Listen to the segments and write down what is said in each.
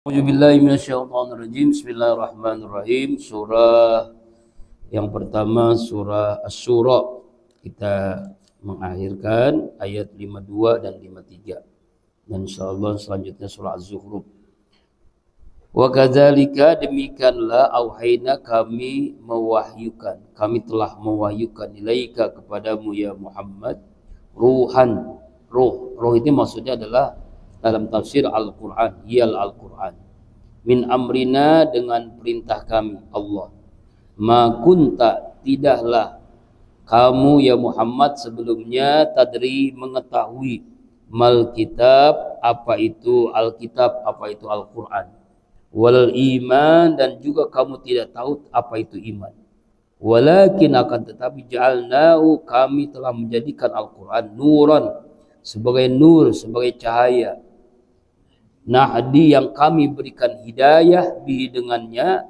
A'udzubillahi Bismillahirrahmanirrahim. Surah yang pertama surah Asy-Syura. Kita mengakhirkan ayat 52 dan 53. Dan insyaallah selanjutnya surah Az-Zukhruf. Wa kadzalika, demikianlah auhayna, kami mewahyukan, kami telah mewahyukan ilaika, kepadamu ya Muhammad, ruhan, ruh itu maksudnya adalah dalam tafsir Al-Quran, yal Al-Quran, min amrina, dengan perintah kami Allah. Ma kunta, tidaklah kamu ya Muhammad sebelumnya, tadri, mengetahui, mal kitab, apa itu Alkitab, apa itu Al-Quran, wal iman, dan juga kamu tidak tahu apa itu iman. Walakin, akan tetapi, ja'alnahu, kami telah menjadikan Al-Quran nuran, sebagai nur, sebagai cahaya, nahdi, yang kami berikan hidayah, bihi, dengannya,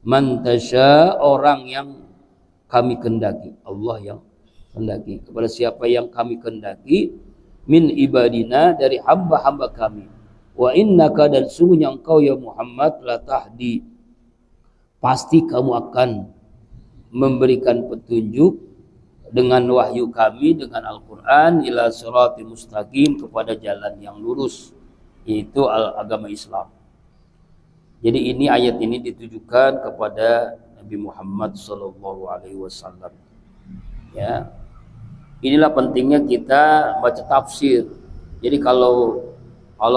man tasya, orang yang kami kendaki, Allah yang kendaki, kepada siapa yang kami kendaki, min ibadina, dari hamba-hamba kami. Wa innaka, dan sungguhnya engkau ya Muhammad, la tahdi, pasti kamu akan memberikan petunjuk dengan wahyu kami, dengan Al-Quran, ila siratal mustaqim, kepada jalan yang lurus, yaitu agama Islam. Jadi ini, ayat ini ditujukan kepada Nabi Muhammad SAW. Ya, inilah pentingnya kita baca tafsir. Jadi kalau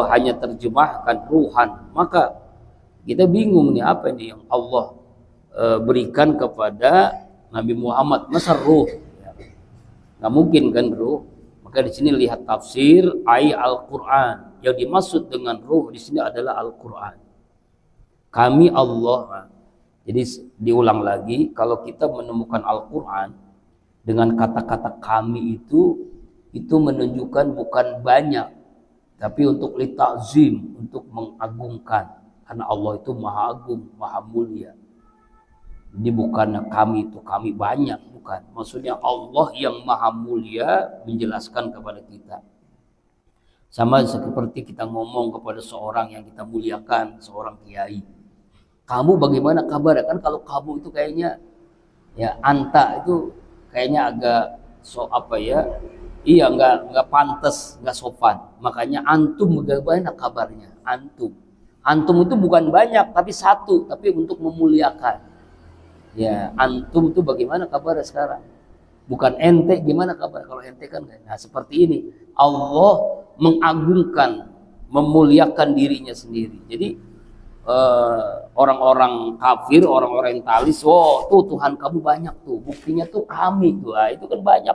hanya terjemahkan ruhan, maka kita bingung nih, apa ini yang Allah berikan kepada Nabi Muhammad, masa ruh? Nggak mungkin kan ruh. Maka di sini lihat tafsir ayat Al-Quran. Yang dimaksud dengan ruh di sini adalah Al-Quran. Kami Allah. Jadi diulang lagi, kalau kita menemukan Al-Quran dengan kata-kata kami itu menunjukkan bukan banyak, tapi untuk litakzim, untuk mengagungkan. Karena Allah itu maha agung, maha mulia. Jadi bukan kami itu kami banyak, bukan. Maksudnya Allah yang maha mulia menjelaskan kepada kita. Sama seperti kita ngomong kepada seorang yang kita muliakan, seorang kiai. Kamu bagaimana kabar? Kan kalau kamu itu kayaknya, ya anta itu kayaknya agak iya, nggak pantas, nggak sopan. Makanya antum, bagaimana kabarnya? Antum itu bukan banyak, tapi satu, tapi untuk memuliakan. Ya, antum itu bagaimana kabar sekarang? Bukan ente, gimana kabar? Kalau ente kan, nah seperti ini. Allah mengagungkan, memuliakan dirinya sendiri. Jadi orang-orang kafir, orang-orang yang talis, tuh Tuhan kamu banyak tuh, buktinya tuh kami tuh, itu kan banyak.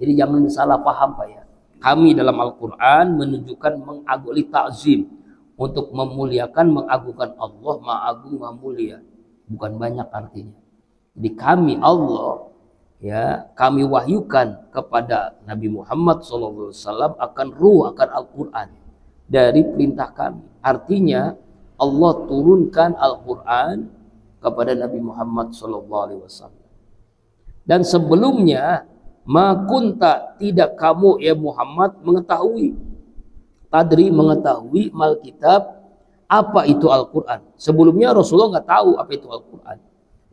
Jadi jangan salah paham Pak ya. Kami dalam Al-Quran menunjukkan mengagungkan, ta'zim, untuk memuliakan, mengagungkan Allah, maha agung, maha mulia. Bukan banyak artinya. Jadi kami Allah, ya, kami wahyukan kepada Nabi Muhammad SAW akan ruh, akan Al-Quran dari perintah kami. Artinya Allah turunkan Al-Quran kepada Nabi Muhammad SAW. Dan sebelumnya, ma kunta, tidak kamu ya Muhammad mengetahui, tadri, mengetahui, mal kitab, apa itu Al-Quran. Sebelumnya Rasulullah nggak tahu apa itu Al-Quran.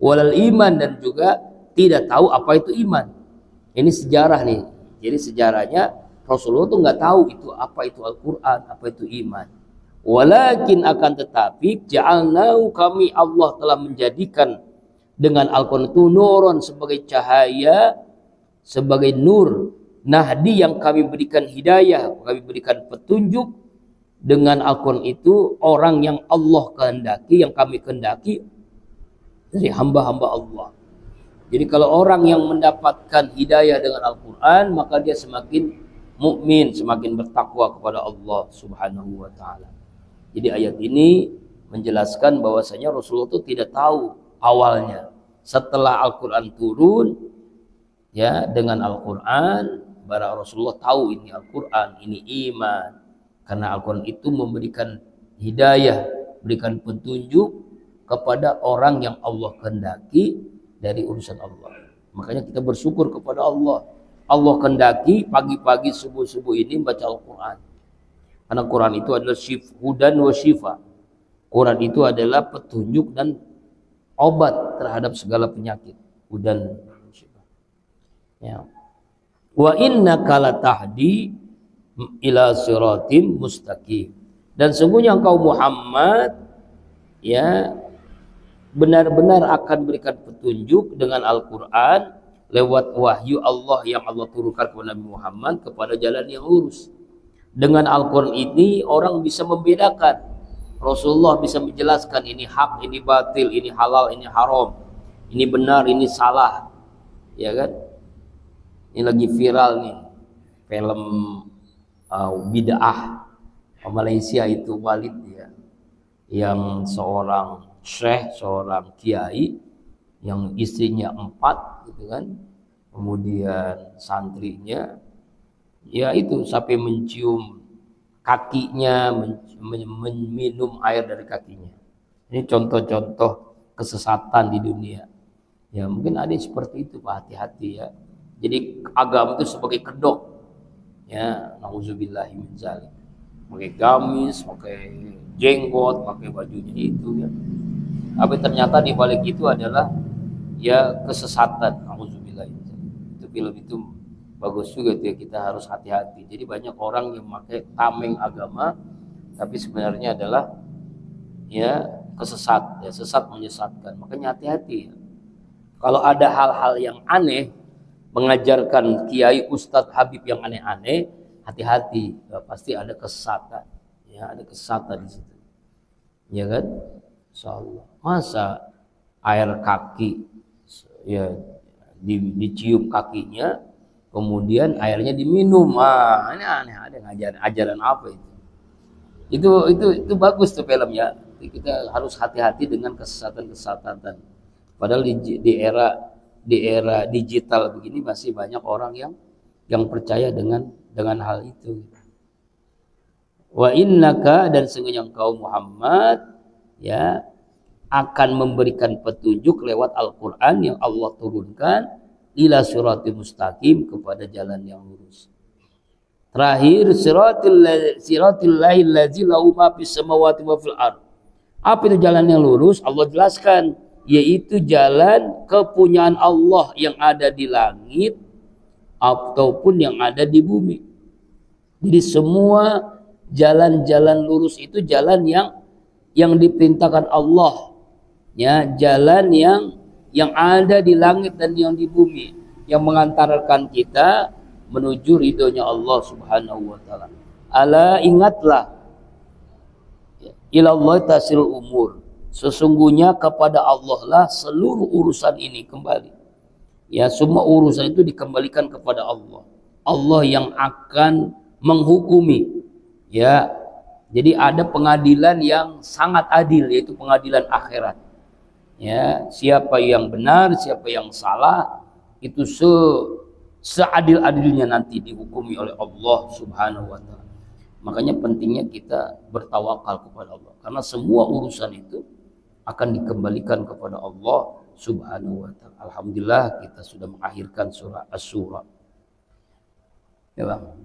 Walal iman, dan juga tidak tahu apa itu iman. Ini sejarah nih. Jadi sejarahnya Rasulullah tuh nggak tahu itu apa itu Al-Quran, apa itu iman. Walakin, akan tetapi, ja'alnahu, kami Allah telah menjadikan dengan Al-Quran itu nuron, sebagai cahaya, sebagai nur, nahdi, yang kami berikan hidayah, kami berikan petunjuk. Dengan Al-Quran itu orang yang Allah kehendaki, yang kami kehendaki dari hamba-hamba Allah. Jadi kalau orang yang mendapatkan hidayah dengan Al-Quran, maka dia semakin mukmin, semakin bertakwa kepada Allah Subhanahu wa taala. Jadi ayat ini menjelaskan bahwasanya Rasulullah itu tidak tahu awalnya. Setelah Al-Quran turun, ya, dengan Al-Quran baru Rasulullah tahu ini Al-Quran, ini iman. Karena Al-Quran itu memberikan hidayah, berikan petunjuk kepada orang yang Allah kehendaki dari urusan Allah. Makanya kita bersyukur kepada Allah. Allah kehendaki pagi-pagi subuh-subuh ini baca Al-Quran. Karena Quran itu adalah hudan wa syifa. Quran itu adalah petunjuk dan obat terhadap segala penyakit dan musibah. Ya. Wa innaka latahdi ila siratim mustaqim. Dan sungguhnya engkau Muhammad ya benar-benar akan berikan petunjuk dengan Al-Qur'an lewat wahyu Allah yang Allah turunkan kepada Nabi Muhammad kepada jalan yang lurus. Dengan Al-Qur'an ini orang bisa membedakan. Rasulullah bisa menjelaskan ini hak, ini batil, ini halal, ini haram, ini benar, ini salah, ya kan? Ini lagi viral nih film bid'ah Malaysia itu Walid ya, yang seorang syekh, seorang kiai yang istrinya 4 gitu kan, kemudian santrinya ya itu sampai mencium kakinya, meminum air dari kakinya. Ini contoh-contoh kesesatan di dunia. Ya mungkin ada yang seperti itu, Pak, hati-hati ya. Jadi agama itu sebagai kedok. Ya, nauzubillahi min dzalik. Pakai gamis, pakai jenggot, pakai bajunya itu ya. Tapi ternyata di balik itu adalah ya kesesatan. Nauzubillahi min dzalik. Itu film itu bagus juga tuh ya, kita harus hati-hati. Jadi banyak orang yang memakai tameng agama tapi sebenarnya adalah ya kesesat, ya sesat menyesatkan. Makanya hati-hati ya. Kalau ada hal-hal yang aneh, mengajarkan kiai ustadz habib yang aneh-aneh, hati-hati, ya, pasti ada kesesatan. Ya, ada kesesatan di situ. Ya kan? Insyaallah. Masa air kaki ya dicium kakinya kemudian airnya diminum, ini aneh, ada ajaran apa itu? Itu bagus tuh film ya. Kita harus hati-hati dengan kesesatan-kesesatan. Padahal di era digital begini masih banyak orang yang percaya dengan hal itu. Wa innaka, dan sesungguhnya engkau Muhammad ya akan memberikan petunjuk lewat Al-Qur'an yang Allah turunkan ila siratil mustaqim, kepada jalan yang lurus. Terakhir siratil lahil ladzi lahu ma fis samawati wa fil ard. Apa itu jalan yang lurus? Allah jelaskan, yaitu jalan kepunyaan Allah yang ada di langit ataupun yang ada di bumi. Jadi semua jalan-jalan lurus itu jalan yang diperintahkan Allah. Ya, jalan yang ada di langit dan yang di bumi, yang mengantarkan kita menuju ridhonya Allah Subhanahu wa taala. Ala, ingatlah, ilallah tasilul umur, sesungguhnya kepada Allah lah seluruh urusan ini kembali. Ya, semua urusan itu dikembalikan kepada Allah. Allah yang akan menghukumi. Ya. Jadi ada pengadilan yang sangat adil, yaitu pengadilan akhirat. Ya, siapa yang benar, siapa yang salah, itu seadil-adilnya nanti dihukumi oleh Allah Subhanahu wa taala. Makanya pentingnya kita bertawakal kepada Allah, karena semua urusan itu akan dikembalikan kepada Allah Subhanahu wa taala. Alhamdulillah kita sudah mengakhirkan surah Asy-Syura. Ya, Bang.